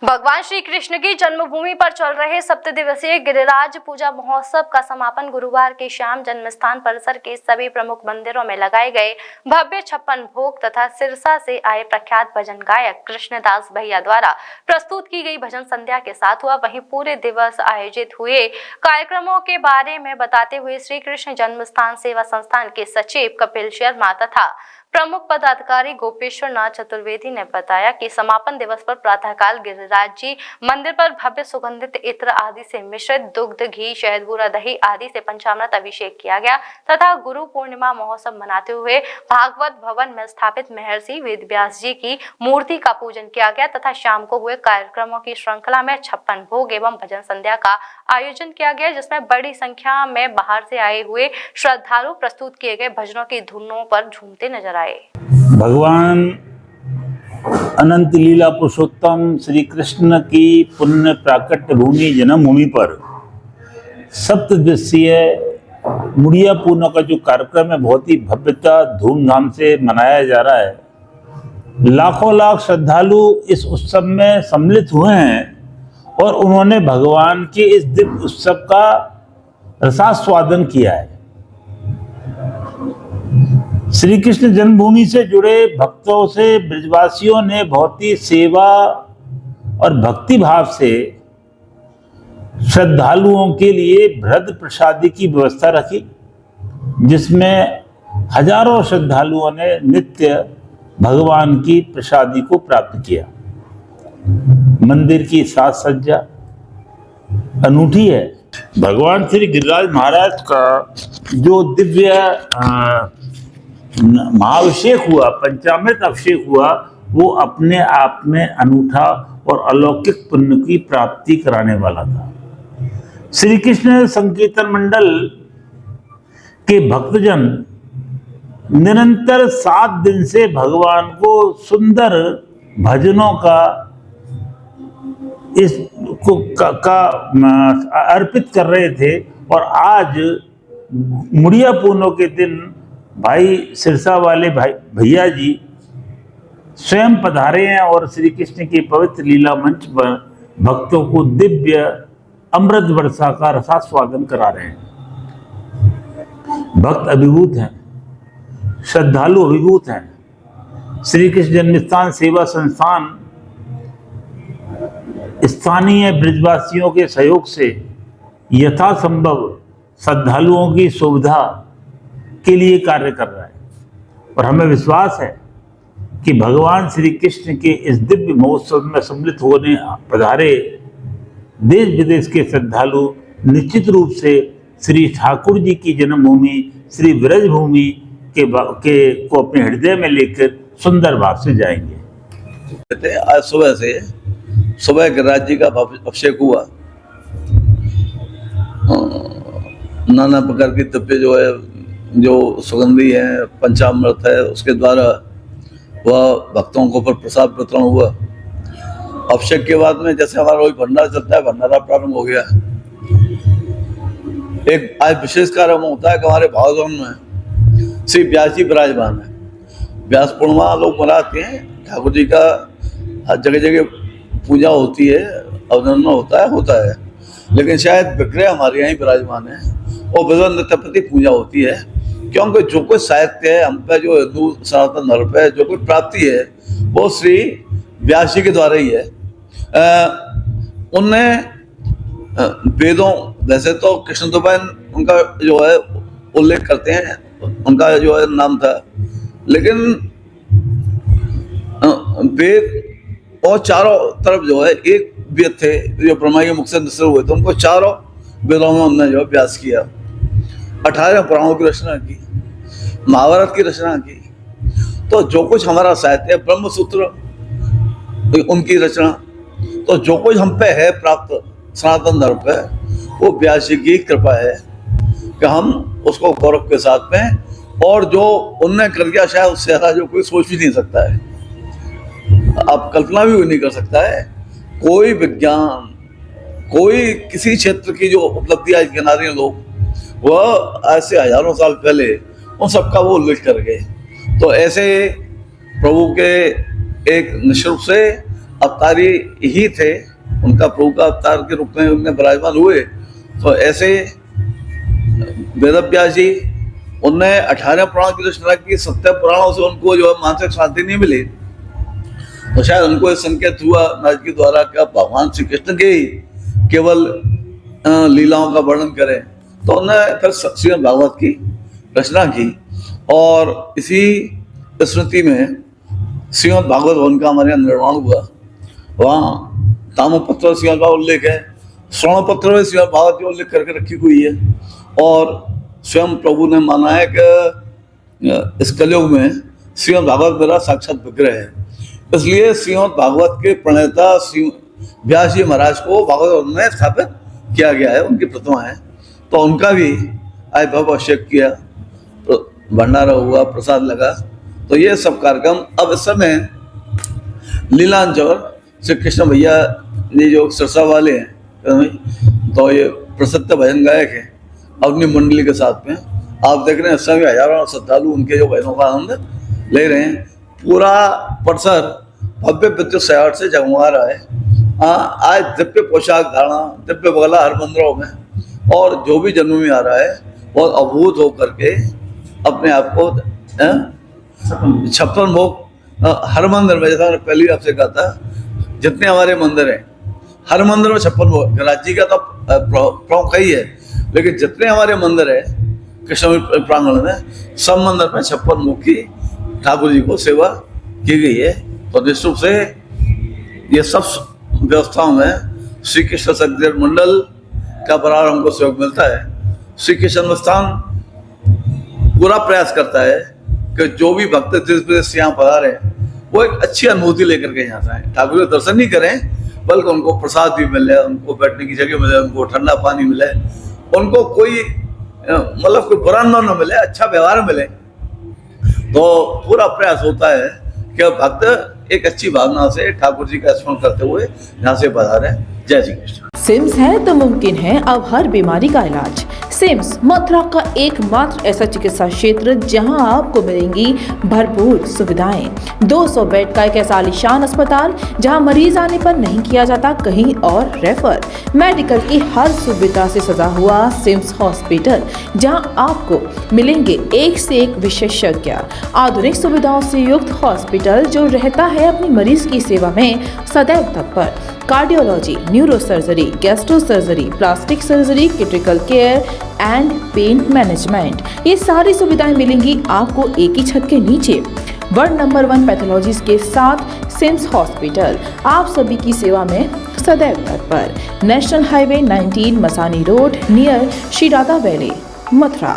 भगवान श्री कृष्ण की जन्मभूमि पर चल रहे 7 दिवसीय गिरिराज पूजा महोत्सव का समापन गुरुवार की शाम जन्मस्थान परिसर के सभी प्रमुख मंदिरों में लगाए गए भव्य 56 भोग तथा सिरसा से आए प्रख्यात भजन गायक कृष्णदास भैया द्वारा प्रस्तुत की गई भजन संध्या के साथ हुआ। वहीं पूरे दिवस आयोजित हुए कार्यक्रमों के बारे में बताते हुए श्री कृष्ण जन्मस्थान सेवा संस्थान के सचिव कपिल शर्मा तथा प्रमुख पदाधिकारी गोपेश्वर नाथ चतुर्वेदी ने बताया कि समापन दिवस पर प्रातःकाल गिरिराज जी मंदिर पर भव्य सुगंधित इत्र आदि से मिश्रित दुग्ध, घी, शहद, बूरा, दही आदि से पंचामृत अभिषेक किया गया तथा गुरु पूर्णिमा महोत्सव मनाते हुए भागवत भवन में स्थापित महर्षि वेदव्यास जी की मूर्ति का पूजन किया गया तथा शाम को हुए कार्यक्रमों की श्रृंखला में 56 भोग एवं भजन संध्या का आयोजन किया गया, जिसमें बड़ी संख्या में बाहर से आए हुए श्रद्धालु प्रस्तुत किए गए भजनों की धुनों पर झूमते नजर आए। भगवान अनंत लीला पुरुषोत्तम श्री कृष्ण की पुण्य प्राकट्य भूमि जन्मभूमि पर 7 दिवसीय मुड़िया पूर्णिमा का जो कार्यक्रम है बहुत ही भव्यता धूमधाम से मनाया जा रहा है। लाखों लाख श्रद्धालु इस उत्सव में सम्मिलित हुए हैं और उन्होंने भगवान के इस दिव्य उत्सव का रसास्वादन किया है। श्री कृष्ण जन्मभूमि से जुड़े भक्तों से ब्रजवासियों ने बहुत ही सेवा और भक्ति भाव से श्रद्धालुओं के लिए बृहद प्रसादी की व्यवस्था रखी, जिसमें हजारों श्रद्धालुओं ने नित्य भगवान की प्रसादी को प्राप्त किया। मंदिर की साज सज्जा अनूठी है। भगवान श्री गिरिराज महाराज का जो दिव्य महाअभिषेक हुआ, पंचामृत अभिषेक हुआ, वो अपने आप में अनूठा और अलौकिक पुण्य की प्राप्ति कराने वाला था। श्री कृष्ण संकीर्तन मंडल के भक्तजन निरंतर 7 दिन से भगवान को सुंदर भजनों का अर्पित कर रहे थे और आज मुड़िया पूर्णिमा के दिन भाई सिरसा वाले भाई भैया जी स्वयं पधारे हैं और श्री कृष्ण के पवित्र लीला मंच पर भक्तों को दिव्य अमृत वर्षा का रसास्वादन करा रहे हैं। भक्त अभिभूत हैं, श्रद्धालु अभिभूत हैं। श्री कृष्ण जन्मस्थान सेवा संस्थान स्थानीय ब्रजवासियों के सहयोग से यथासंभव श्रद्धालुओं की सुविधा के लिए कार्य कर रहा है और हमें विश्वास है कि भगवान श्री कृष्ण के इस दिव्य महोत्सव में सम्मिलित होने पधारे देश विदेश के श्रद्धालु निश्चित रूप से श्री ठाकुर जी की जन्मभूमि श्री ब्रजभूमि को अपने हृदय में लेकर सुंदर भाव से जाएंगे। आज सुबह गिरिराज जी का अभिषेक हुआ। नाना प्रकार की तप्पे जो सुगंधी है, पंचामृत है, उसके द्वारा वह भक्तों को पर प्रसाद वितरण हुआ। अभिषेक के बाद में जैसे हमारा वही भंडारा चलता है, भंडारा प्रारंभ हो गया। एक आज विशेष कार्यक्रम होता है कि हमारे भावगवन में श्री व्यास जी विराजमान है। व्यास पूर्णिमा लोग मनाते हैं, ठाकुर जी का हर जगह जगह पूजा होती है, अवतरण होता है, लेकिन शायद विग्रह हमारे यहाँ ही विराजमान है और विभिन्न नृत्य प्रति पूजा होती है, क्योंकि जो कोई साहित्य है हम पे, जो हिंदू सनातन धर्म पे जो कोई प्राप्ति है वो श्री व्यास जी के द्वारा ही है। उनने वेदों, वैसे तो कृष्ण द्वैपायन उनका जो है उल्लेख करते हैं, उनका जो है नाम था, लेकिन वेद और चारों तरफ जो है एक वेद थे जो ब्रह्मा के मुख से निसर्ग हुए थे, उनको चारों वेदों में उन्होंने जो अभ्यास किया। 18 पुराणों की रचना की, महाभारत की रचना की। तो जो कुछ हमारा साहित्य है, ब्रह्म सूत्र उनकी रचना, तो जो कुछ हम पे है प्राप्त सनातन धर्म पे, वो व्यास जी की कृपा है कि हम उसको गौरव के साथ में, और जो उनने कर दिया शायद उससे ज़्यादा जो कोई सोच भी नहीं सकता है, आप कल्पना भी नहीं कर सकता है। कोई विज्ञान, कोई किसी क्षेत्र की जो उपलब्धि आज गिना रहे हैं लोग, वह आज से हजारों साल पहले उन सबका वो उल्लेख कर गए। तो ऐसे प्रभु के एक निश्चित रूप से अवतारी ही थे, उनका प्रभु का अवतार के रूप में उनमें विराजमान हुए। तो ऐसे वेदव्यास जी, उनने 18 पुराण की रचना की। 70 पुराणों से उनको जो है मानसिक शांति नहीं मिली, तो शायद उनको ये संकेत हुआ नारद के द्वारा कि अब भगवान श्री कृष्ण के ही केवल लीलाओं का वर्णन करें। तो उन्होंने फिर श्रीमद् भागवत की रचना की, और इसी स्मृति में श्रीमद् भागवत भवन का हमारे यहाँ निर्माण हुआ। वहाँ ताम्रपत्र श्रीमद् भागवत उल्लेख है, श्रवणपत्र में श्रीमद् भागवत की उल्लेख करके रखी हुई है। और स्वयं प्रभु ने माना है कि इस कलयुग में श्रीमद् भागवत मेरा साक्षात विग्रह है। इसलिए श्रीमद् भागवत के प्रणेता व्यास जी महाराज को भागवत में स्थापित किया गया है, उनकी प्रतिमा है। तो उनका भी आविर्भाव अभिषेक किया, भंडारा हुआ, प्रसाद लगा। तो ये सब कार्यक्रम अब इस समय लीलांचल श्री कृष्ण भैया ये जो सिरसा वाले हैं, तो ये प्रसिद्ध भजन गायक हैं, अपनी मंडली के साथ में आप देख रहे हैं इस समय हजारों श्रद्धालु उनके जो भजनों का आनंद ले रहे हैं। पूरा परिसर भव्य विद्युत सजावट से जगमगा रहा है। आज दिव्य पोशाक धारणा, दिव्य बगला हर मंदिरों में, और जो भी जन्म में आ रहा है बहुत अभूत होकर के अपने आप को 56 भोग हर मंदिर में, जैसा मैंने पहले ही आपसे कहा था, जितने हमारे मंदिर हैं हर मंदिर में 56 भोग। राज्य का तो प्रमुख ही है, लेकिन जितने हमारे मंदिर है कृष्ण प्रांगण में, सब मंदिर में 56 भोग की ठाकुर जी को सेवा की गई है। तो निश्चित रूप से ये सब व्यवस्थाओं में श्री कृष्ण संकीर्तन मंडल का बराबर हमको सहयोग मिलता है। श्री कृष्ण स्थान पूरा प्रयास करता है कि जो भी भक्त जिस वजह से यहाँ पधारे वो एक अच्छी अनुभूति लेकर के यहाँ आए, ठाकुर के दर्शन नहीं करें बल्कि उनको प्रसाद भी मिले, उनको बैठने की जगह मिले, उनको ठंडा पानी मिले, उनको कोई मतलब कोई बुरा न मिले, अच्छा व्यवहार मिले। तो पूरा प्रयास होता है कि भक्त एक अच्छी भावना से ठाकुर जी का स्मरण करते हुए यहाँ से पधारे। जय श्री कृष्ण। सिम्स है तो मुमकिन है अब हर बीमारी का इलाज। सिम्स मथुरा का एकमात्र ऐसा चिकित्सा क्षेत्र जहां आपको मिलेंगी भरपूर सुविधाएं। 200 बेड का एक ऐसा आलीशान अस्पताल जहां मरीज आने पर नहीं किया जाता कहीं और रेफर। मेडिकल की हर सुविधा से सजा हुआ सिम्स हॉस्पिटल, जहां आपको मिलेंगे एक से एक विशेषज्ञ। आधुनिक सुविधाओं से युक्त हॉस्पिटल जो रहता है अपनी मरीज की सेवा में सदैव तत्पर। Cardiology, neuro surgery, gastro surgery, plastic surgery, critical care and pain management, ये सारी सुविधाएं मिलेंगी आपको एक ही छत के नीचे। वर्ल्ड नंबर 1 पैथोलॉजीज के साथ सिम्स हॉस्पिटल आप सभी की सेवा में सदैव तत्पर। National highway 19 Masani road near Shri Radha valley, Mathura.